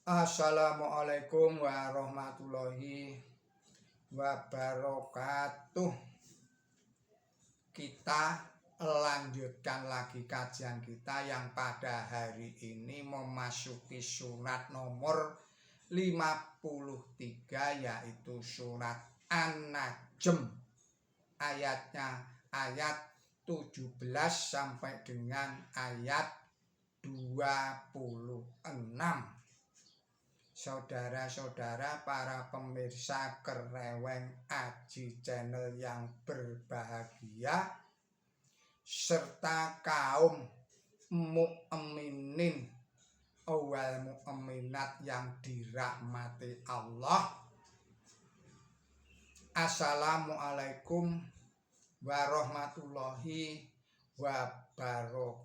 Assalamualaikum warahmatullahi wabarakatuh. Kita lanjutkan lagi kajian kita yang pada hari ini memasuki surat nomor 53, yaitu surat An-Najm. Ayatnya ayat 17 sampai dengan ayat 26. Saudara-saudara para pemirsa Kereweng Aji Channel yang berbahagia, serta kaum mukminin wal mukminat yang dirahmati Allah. Assalamualaikum warahmatullahi wabarakatuh.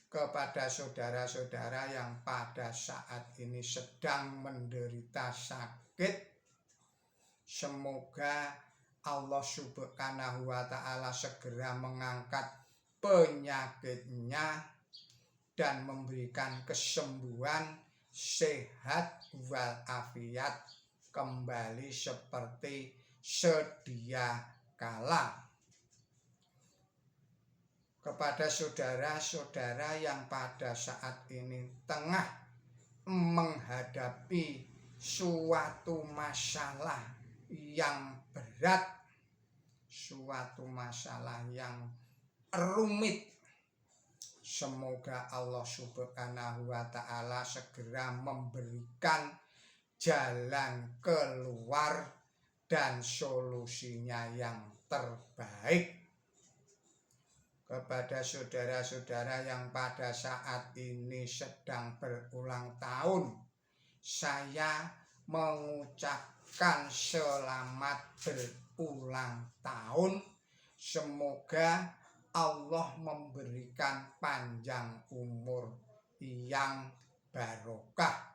Kepada saudara-saudara yang pada saat ini sedang menderita sakit, semoga Allah Subhanahu wa Ta'ala segera mengangkat penyakitnya dan memberikan kesembuhan, sehat walafiat kembali seperti sedia kala. Kepada saudara-saudara yang pada saat ini tengah menghadapi suatu masalah yang berat, suatu masalah yang rumit, semoga Allah Subhanahu wa Ta'ala segera memberikan jalan keluar dan solusinya yang terbaik. Kepada saudara-saudara yang pada saat ini sedang berulang tahun, saya mengucapkan selamat berulang tahun. Semoga Allah memberikan panjang umur yang barokah.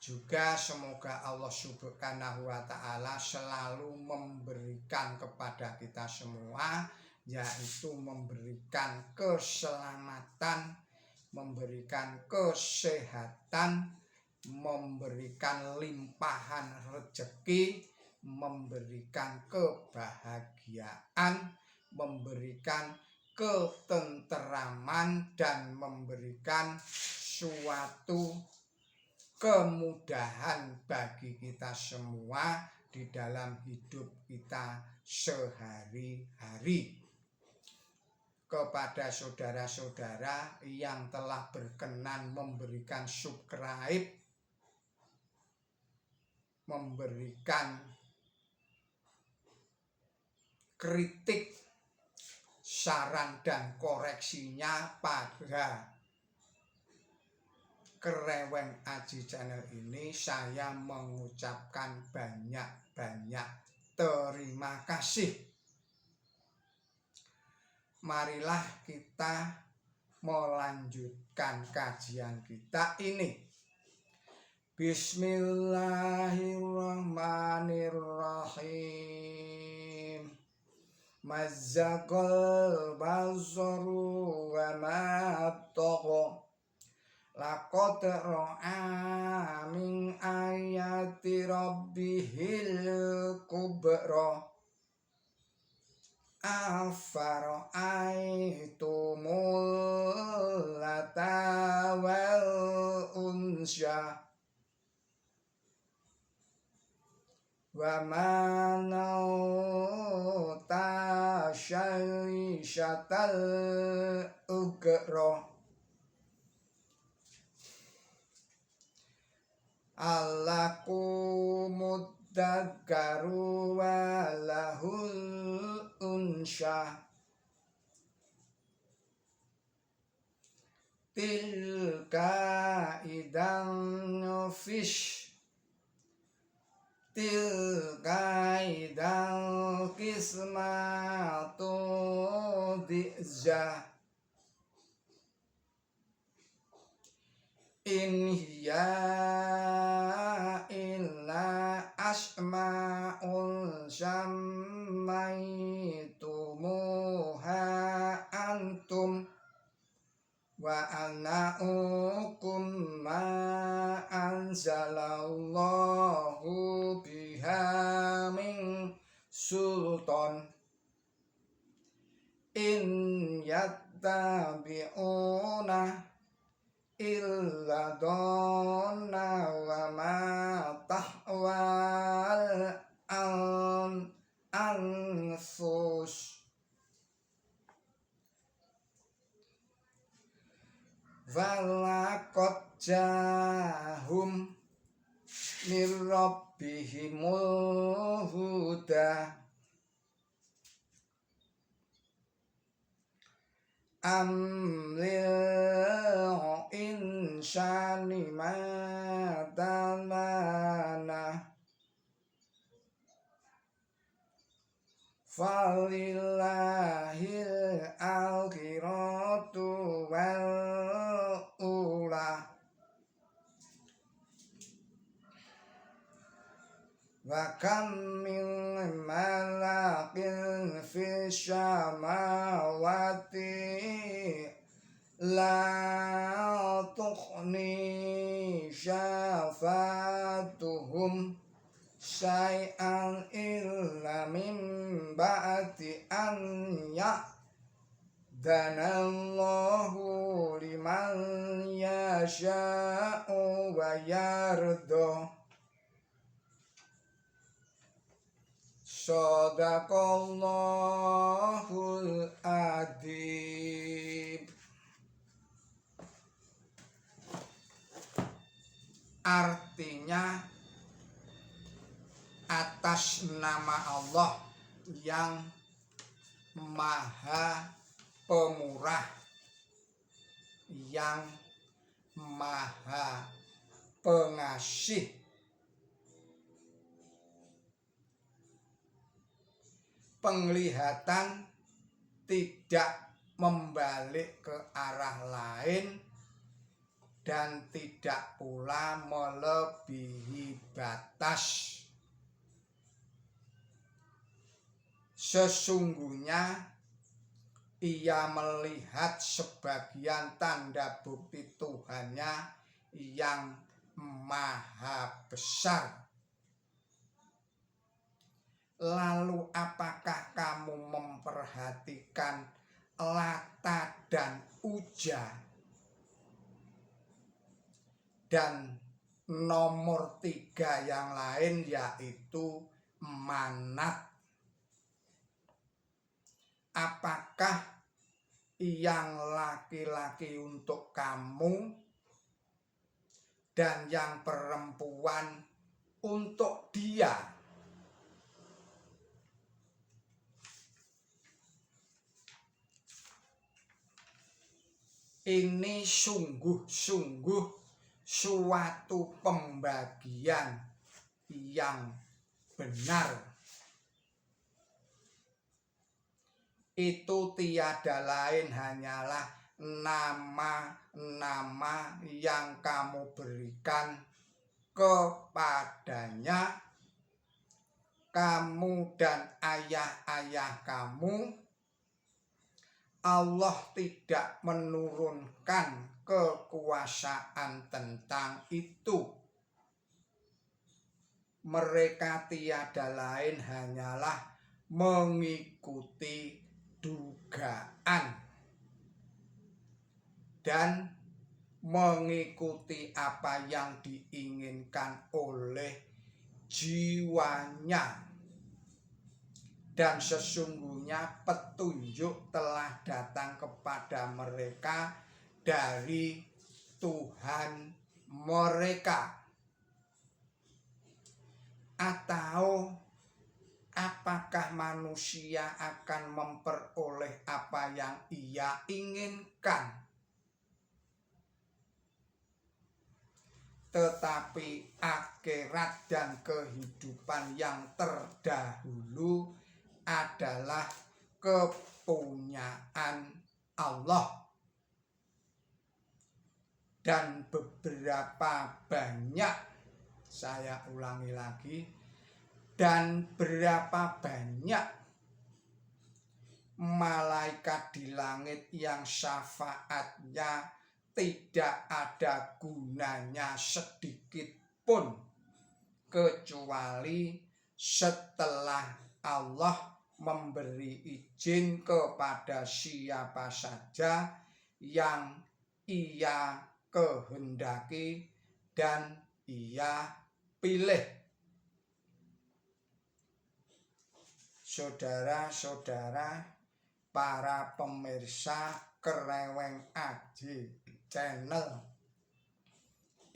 Juga semoga Allah Subhanahu wa Ta'ala selalu memberikan kepada kita semua, yaitu memberikan keselamatan, memberikan kesehatan, memberikan limpahan rezeki, memberikan kebahagiaan, memberikan ketenteraman, dan memberikan suatu kemudahan bagi kita semua di dalam hidup kita sehari-hari. Kepada saudara-saudara yang telah berkenan memberikan subscribe, memberikan kritik, saran dan koreksinya pada Kereweng Aji Channel ini, saya mengucapkan banyak-banyak terima kasih. Marilah kita melanjutkan kajian kita ini. Bismillahirrahmanirrahim. Mazzaqal basaru wa ma tagha. Laqad ra'a min ayati rabbihil kubra. Afara'aitumul lata wal unsya wa manauta syai'syatal ugra. Allakumud dzakaru wa lahul unsya. Tilka idan fish. Tilka idan kismatu di'za. In hiya illa asma'un sammaitumuha antum wa ana'ukum ma anzalallahu biha min sultan in yattabi'una illa dhanna wa ma tahwal anfus walaqad jahum min rabbihimul huda am lil insani ma tamana falillahil akhiratu wal ula wa kam min malakin fis samawati la tughni syafatuhum syai'an illa min ba'di an ya'danallahu liman yasha'u wa yardo. Shadaqallahul adzim. Artinya atas nama Allah yang Maha Pemurah, yang Maha Pengasih, penglihatan tidak membalik ke arah lain dan tidak pula melebihi batas. Sesungguhnya ia melihat sebagian tanda bukti Tuhannya yang maha besar. Lalu apakah kamu memperhatikan Lata dan Uzza? Dan nomor 3 yang lain yaitu Manat. Apakah yang laki-laki untuk kamu dan yang perempuan untuk dia? Ini sungguh-sungguh suatu pembagian yang benar. Itu tiada lain hanyalah nama-nama yang kamu berikan kepadanya, kamu dan ayah-ayah kamu. Allah tidak menurunkan kekuasaan tentang itu. Mereka tiada lain hanyalah mengikuti dugaan dan mengikuti apa yang diinginkan oleh jiwanya. Dan sesungguhnya petunjuk telah datang kepada mereka dari Tuhan mereka. Atau apakah manusia akan memperoleh apa yang ia inginkan? Tetapi akhirat dan kehidupan yang terdahulu adalah kepunyaan Allah. Dan beberapa banyak, saya ulangi lagi, dan berapa banyak malaikat di langit yang syafaatnya tidak ada gunanya sedikit pun kecuali setelah Allah memberi izin kepada siapa saja yang Ia kehendaki dan Ia pilih. Saudara-saudara, para pemirsa Kreweng Aji channel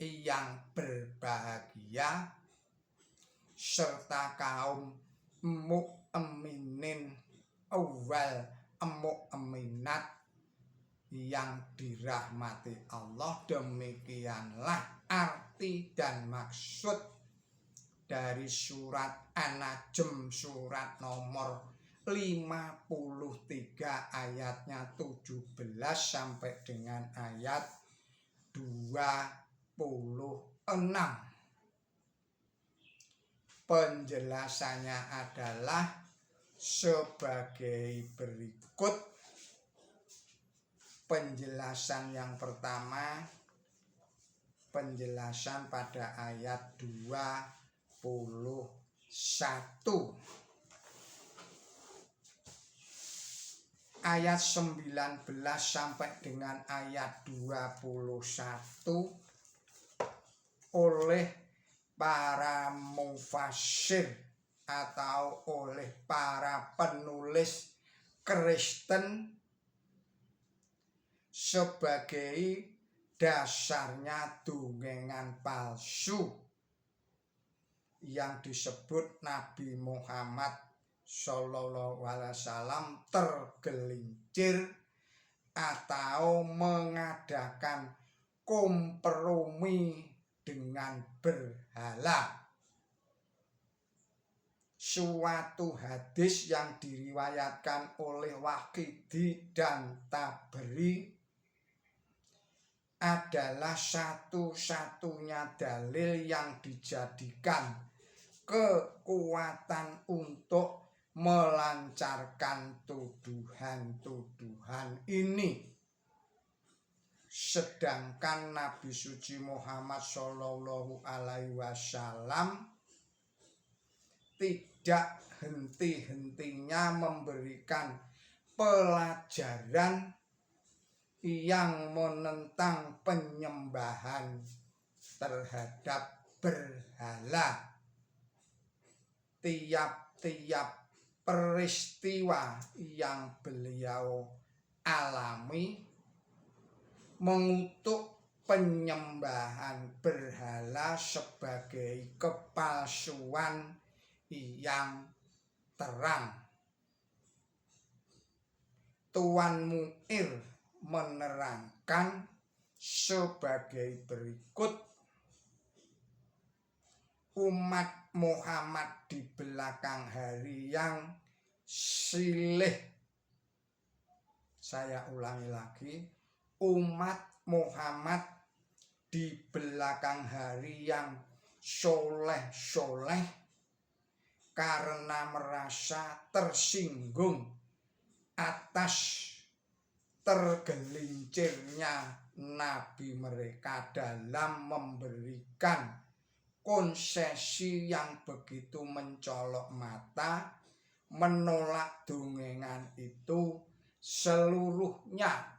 yang berbahagia, serta kaum mukminin wal mukminat yang dirahmati Allah, demikianlah arti dan maksud dari surat An-Najm, surat nomor 53 ayatnya 17 sampai dengan ayat 26. Penjelasannya adalah sebagai berikut. Penjelasan yang pertama, penjelasan pada ayat 21. Ayat 19 sampai dengan ayat 21 oleh para mufassir atau oleh para penulis Kristen sebagai dasarnya dongengan palsu yang disebut Nabi Muhammad Sallallahu Alaihi Wasallam tergelincir atau mengadakan kompromi dengan berhala. Suatu hadis yang diriwayatkan oleh Waqidi dan Tabari adalah satu-satunya dalil yang dijadikan kekuatan untuk melancarkan tuduhan-tuduhan ini. Sedangkan Nabi suci Muhammad Shallallahu Alaihi Wasallam tidak henti-hentinya memberikan pelajaran yang menentang penyembahan terhadap berhala. Tiap-tiap peristiwa yang beliau alami mengutuk penyembahan berhala sebagai kepalsuan yang terang. Tuan Mu'ir menerangkan sebagai berikut. Umat Muhammad di belakang hari yang silih. Saya ulangi lagi. Umat Muhammad di belakang hari yang soleh-soleh karena merasa tersinggung atas tergelincirnya Nabi mereka dalam memberikan konsesi yang begitu mencolok mata, menolak dongengan itu seluruhnya.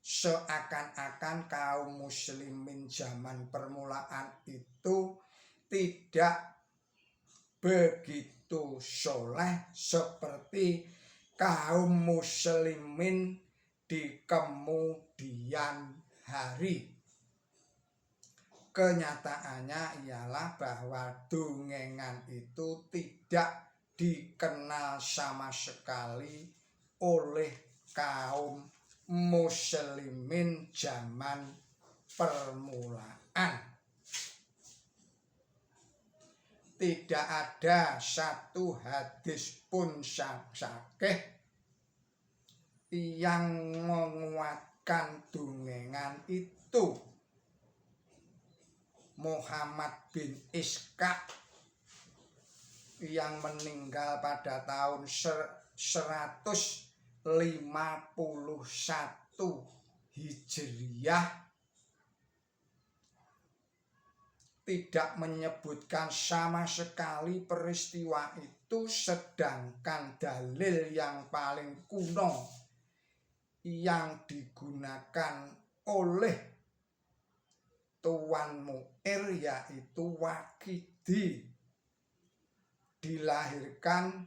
Seakan-akan kaum muslimin zaman permulaan itu tidak begitu soleh seperti kaum muslimin di kemudian hari. Kenyataannya ialah bahwa dongengan itu tidak dikenal sama sekali oleh kaum muslimin zaman permulaan. Tidak ada satu hadis pun sahih yang menguatkan dongengan itu. Muhammad bin Ishaq yang meninggal pada tahun 151 Hijriyah tidak menyebutkan sama sekali peristiwa itu, sedangkan dalil yang paling kuno yang digunakan oleh Tuan Mu'ir yaitu Waqidi dilahirkan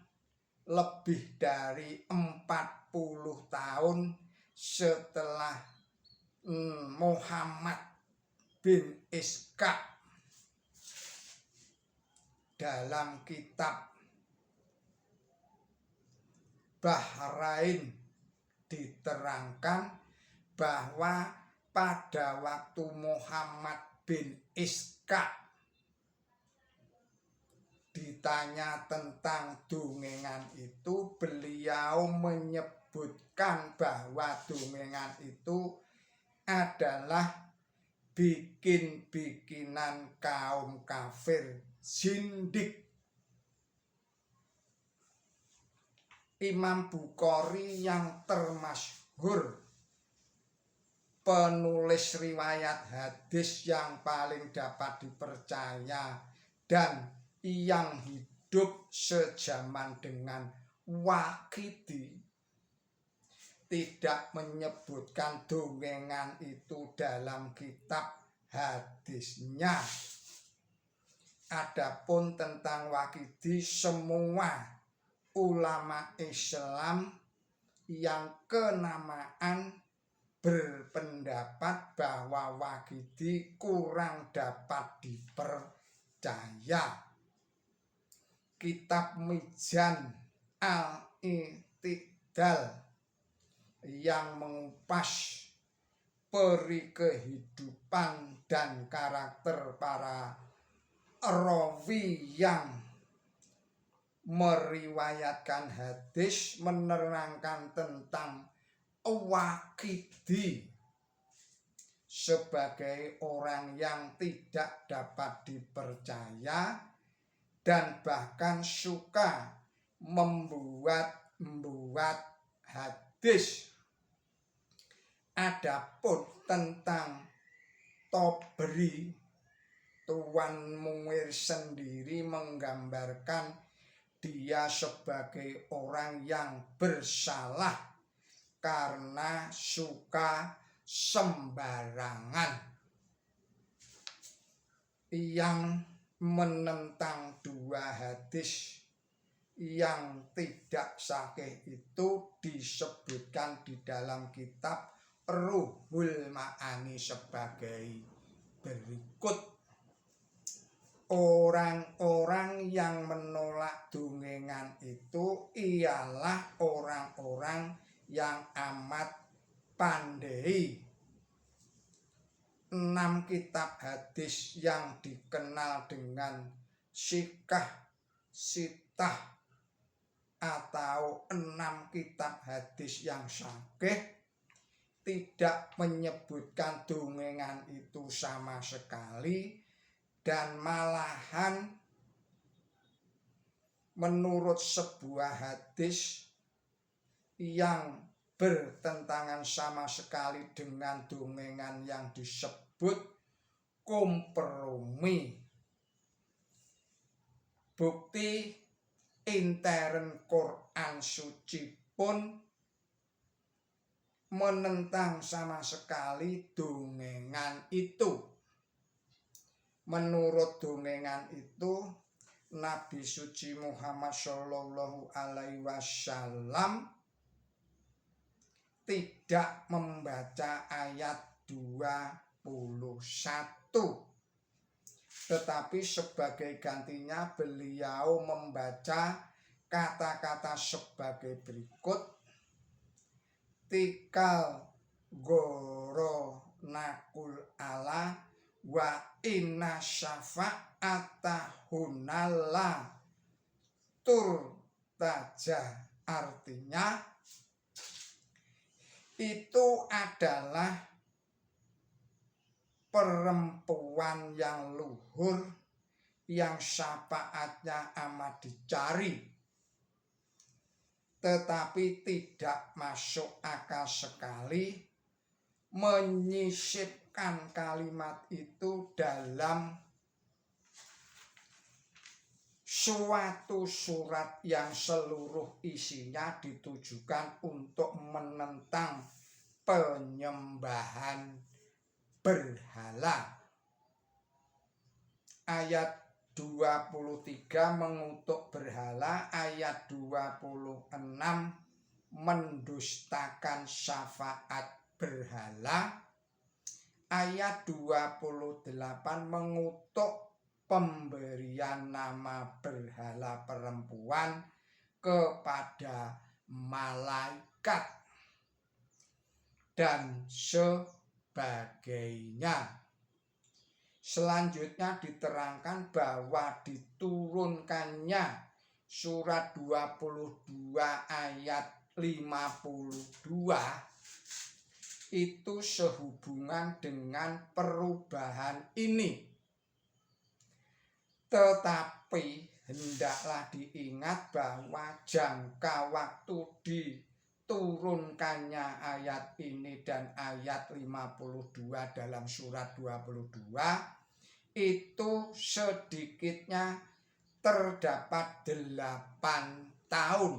lebih dari 40 tahun setelah Muhammad bin Ishaq. Dalam kitab Bahrain diterangkan bahwa pada waktu Muhammad bin Ishaq ditanya tentang dongengan itu, beliau menyebutkan bahwa dongengan itu adalah bikin-bikinan kaum kafir zindik. Imam Bukhari yang termasyhur, penulis riwayat hadis yang paling dapat dipercaya dan yang hidup sejaman dengan Waqidi, tidak menyebutkan dongengan itu dalam kitab hadisnya. Adapun tentang Waqidi, semua ulama Islam yang kenamaan berpendapat bahwa Waqidi kurang dapat dipercaya. Kitab Mizan al-I'tidal yang mengupas peri kehidupan dan karakter para rawi yang meriwayatkan hadis menerangkan tentang Waqidi sebagai orang yang tidak dapat dipercaya dan bahkan suka membuat hadis. Adapun tentang Tobri, Tuan Mu'ir sendiri menggambarkan dia sebagai orang yang bersalah karena suka sembarangan, yang menentang dua hadis yang tidak sahih itu disebutkan di dalam kitab Ruhul Ma'ani sebagai berikut. Orang-orang yang menolak dongengan itu ialah orang-orang yang amat pandai. 6 kitab hadis yang dikenal dengan Sikah Sitah atau 6 kitab hadis yang sahih tidak menyebutkan dongengan itu sama sekali, dan malahan menurut sebuah hadis yang bertentangan sama sekali dengan dongengan yang disebut kompromi. Bukti intern Quran suci pun menentang sama sekali dongengan itu. Menurut dongengan itu, Nabi suci Muhammad Shallallahu Alaihi Wasallam tidak membaca ayat 21, tetapi sebagai gantinya beliau membaca kata-kata sebagai berikut: Tikal goro nakul ala wa inna syafa'ata hunala turtaja. Artinya itu adalah perempuan yang luhur yang syafaatnya amat dicari, tetapi tidak masuk akal sekali menyisipkan kalimat itu dalam suatu surat yang seluruh isinya ditujukan untuk menentang penyembahan berhala. Ayat 23 mengutuk berhala, ayat 26 mendustakan syafaat berhala, ayat 28 mengutuk pemberian nama berhala perempuan kepada malaikat dan sebagainya. Selanjutnya diterangkan bahwa diturunkannya surat 22 ayat 52 itu sehubungan dengan perubahan ini. Tetapi hendaklah diingat bahwa jangka waktu diturunkannya ayat ini dan ayat 52 dalam surat 22 itu sedikitnya terdapat 8 tahun.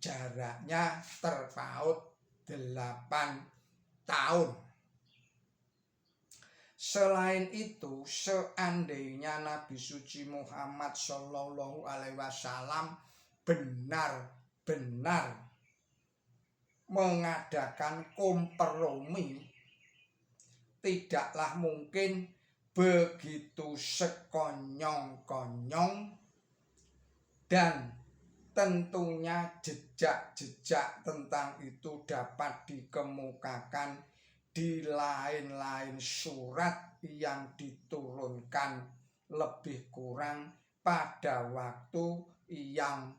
Jaraknya terpaut 8 tahun. Selain itu, seandainya Nabi suci Muhammad Shallallahu Alaihi Wasallam benar-benar mengadakan kompromi, tidaklah mungkin begitu sekonyong-konyong, dan tentunya jejak-jejak tentang itu dapat dikemukakan di lain-lain surat yang diturunkan lebih kurang pada waktu yang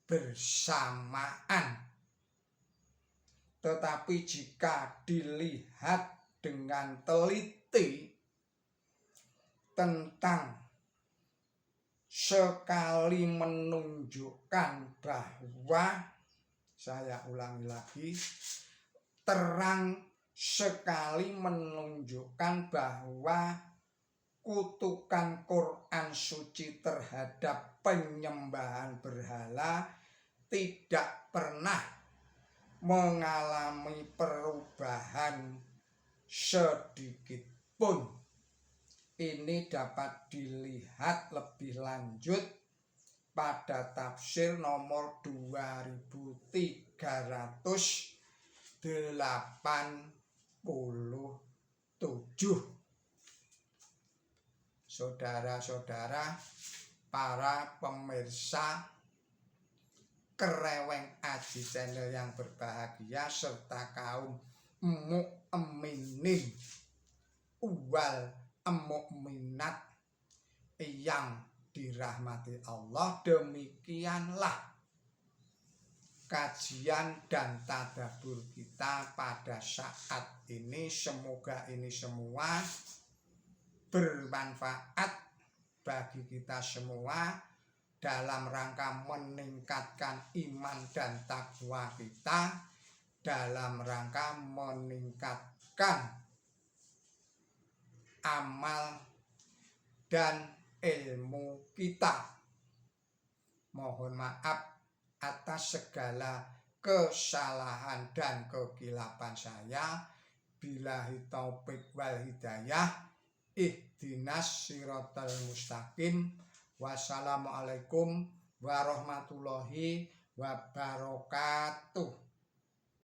bersamaan. Tetapi jika dilihat dengan teliti tentang sekali menunjukkan bahwa, saya ulangi lagi, terang sekali menunjukkan bahwa kutukan Quran suci terhadap penyembahan berhala tidak pernah mengalami perubahan sedikit pun. Ini dapat dilihat lebih lanjut pada tafsir nomor 2387. Saudara-saudara, para pemirsa Kereweng Aji Channel yang berbahagia, serta kaum mukminin wal mukminat yang dirahmati Allah, demikianlah kajian dan tadabbur kita pada saat ini. Semoga ini semua bermanfaat bagi kita semua dalam rangka meningkatkan iman dan takwa kita, dalam rangka meningkatkan amal dan ilmu kita. Mohon maaf atas segala kesalahan dan kekilapan saya. Billahi taufik wal hidayah. Ihdinas siratal mustaqim. Wassalamualaikum warahmatullahi wabarakatuh.